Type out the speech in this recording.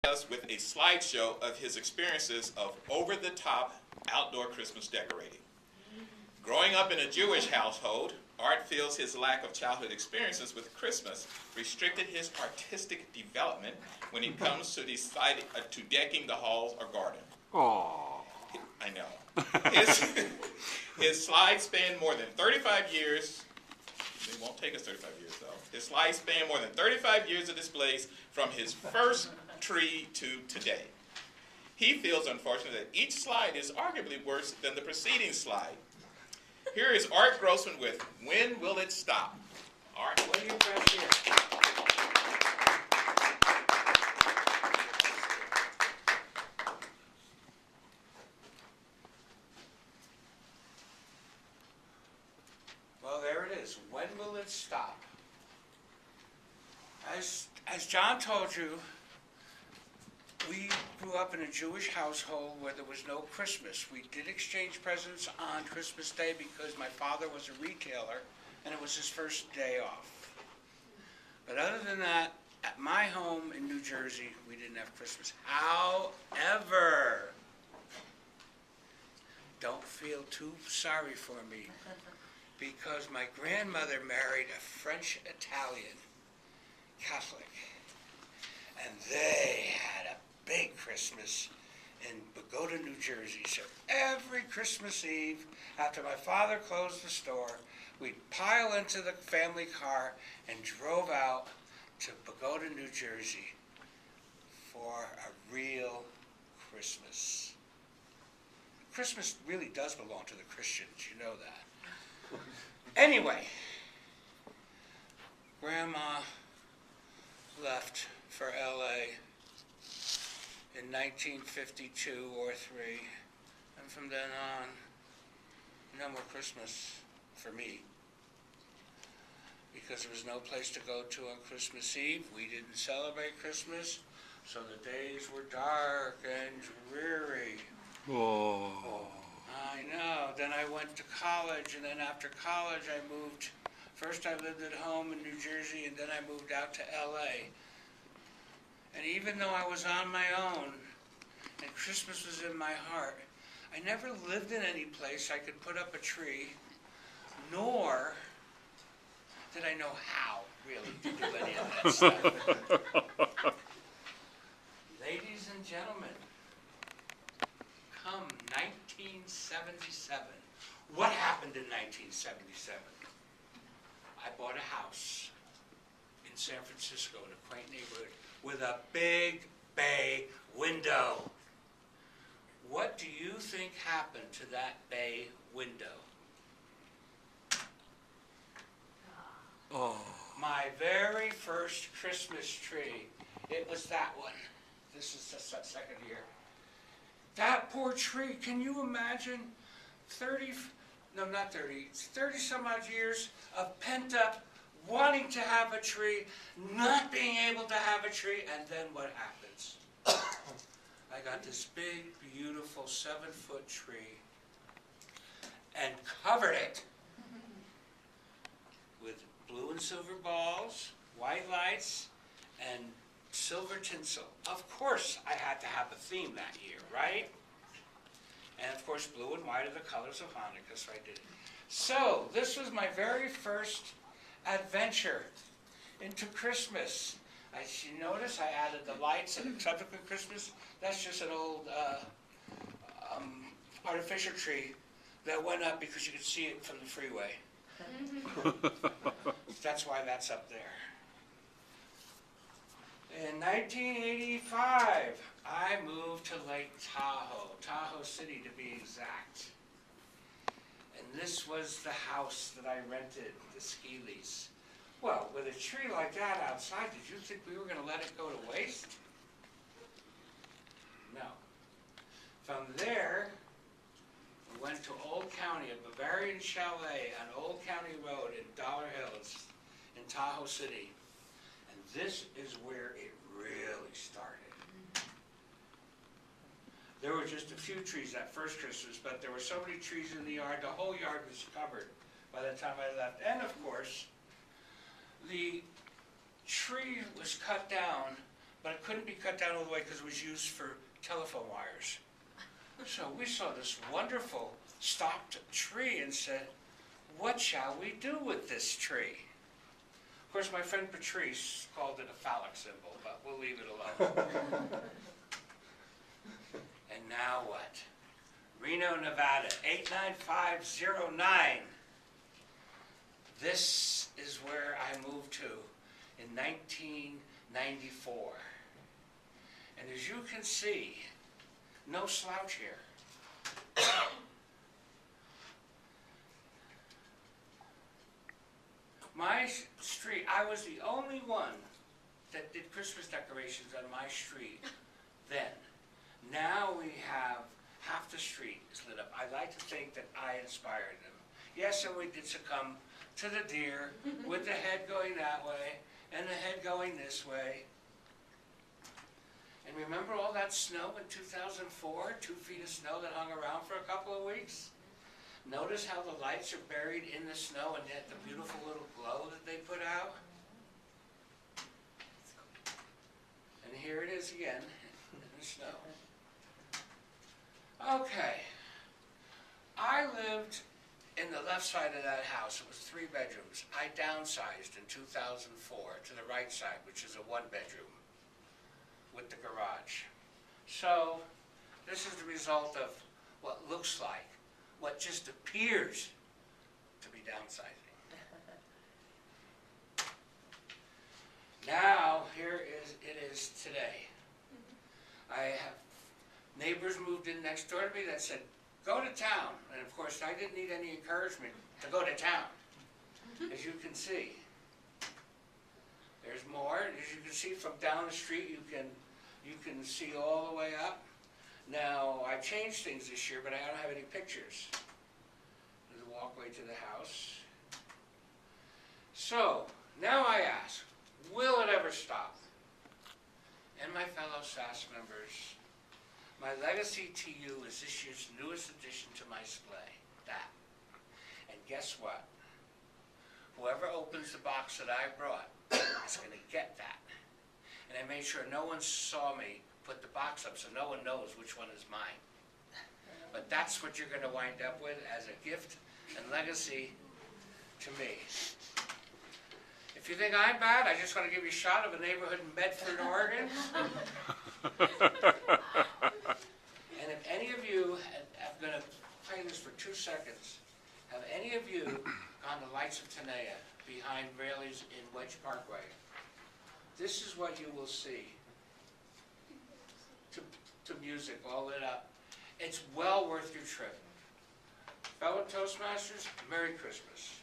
us with a slideshow of his experiences of over-the-top outdoor Christmas decorating. Growing up in a Jewish household, Art feels his lack of childhood experiences with Christmas restricted his artistic development when it comes to deciding to decking the halls or garden. Aww. I know. His slides span more than 35 years. It won't take us 35 years, though. His slides span more than 35 years of displays from his first tree to today. He feels, unfortunately, that each slide is arguably worse than the preceding slide. Here is Art Grossman with When Will It Stop? Art, what do you press here? Well, there it is. When will it stop? As John told you, we grew up in a Jewish household where there was no Christmas. We did exchange presents on Christmas Day because my father was a retailer and it was his first day off. But other than that, at my home in New Jersey, we didn't have Christmas. However, don't feel too sorry for me because my grandmother married a French-Italian Catholic, and they had a big Christmas in Bogota, New Jersey. So every Christmas Eve, after my father closed the store, we'd pile into the family car and drove out to Bogota, New Jersey for a real Christmas. Christmas really does belong to the Christians, you know that. Anyway, Grandma left for LA in 1952 or 3, and from then on, no more Christmas for me, because there was no place to go to on Christmas Eve. We didn't celebrate Christmas, so the days were dark and dreary. Oh. I know. Then I went to college, and then after college I moved. First I lived at home in New Jersey, and then I moved out to LA. And even though I was on my own, and Christmas was in my heart, I never lived in any place I could put up a tree, nor did I know how, really, to do any of that stuff. Ladies and gentlemen, come 1977. What happened in 1977? I bought a house in San Francisco in a quaint neighborhood with a big bay window. What do you think happened to that bay window? Oh. My very first Christmas tree, it was that one. This is the second year. That poor tree, can you imagine 30 some odd years of pent up wanting to have a tree, not being able to have a tree, and then what happens? I got this big, beautiful 7-foot tree and covered it with blue and silver balls, white lights, and silver tinsel. Of course, I had to have a theme that year, right? And of course, blue and white are the colors of Hanukkah, so I did it. So, this was my very first adventure into Christmas. As you notice, I added the lights and the subsequent Christmas. That's just an old artificial tree that went up because you could see it from the freeway. That's why that's up there. In 1985, I moved to Lake Tahoe, Tahoe City to be exact. And this was the house that I rented, the ski lease. Well, with a tree like that outside, did you think we were going to let it go to waste? No. From there, we went to Old County, a Bavarian chalet on Old County Road in Dollar Hills in Tahoe City. And this is where it really started. There were just a few trees that first Christmas, but there were so many trees in the yard, the whole yard was covered by the time I left. And of course, the tree was cut down but it couldn't be cut down all the way because it was used for telephone wires. So we saw this wonderful stocked tree and said, what shall we do with this tree? Of course, my friend Patrice called it a phallic symbol, but we'll leave it alone. And now what? Reno, Nevada, 89509. This is where I moved to in 1994. And as you can see, no slouch here. My street, I was the only one that did Christmas decorations on my street then. Now we have half the street is lit up. I like to think that I inspired them. Yes, and we did succumb to the deer with the head going that way and the head going this way. And remember all that snow in 2004? 2 feet of snow that hung around for a couple of weeks? Notice how the lights are buried in the snow and yet the beautiful little glow that they put out? And here it is again in the snow. Okay. I lived in the left side of that house. It was 3 bedrooms. I downsized in 2004 to the right side, which is a 1-bedroom with the garage. So this is the result of what looks like, what just appears to be downsizing. Now, here it is today. I have neighbors moved in next door to me that said, go to town. And of course, I didn't need any encouragement to go to town. As you can see, there's more. As you can see from down the street, you can see all the way up. Now, I've changed things this year, but I don't have any pictures. There's a walkway to the house. So, now I ask, will it ever stop? And my fellow SAS members, my legacy to you is this year's newest addition to my display, that. And guess what? Whoever opens the box that I brought is going to get that. And I made sure no one saw me put the box up so no one knows which one is mine. But that's what you're going to wind up with as a gift and legacy to me. If you think I'm bad, I just want to give you a shot of a neighborhood in Medford, Oregon. And if any of you, I'm going to play this for 2 seconds, have any of you gone to Lights of Tenaya behind Raley's in Wedge Parkway? This is what you will see. To music all lit up. It's well worth your trip. Fellow Toastmasters, Merry Christmas.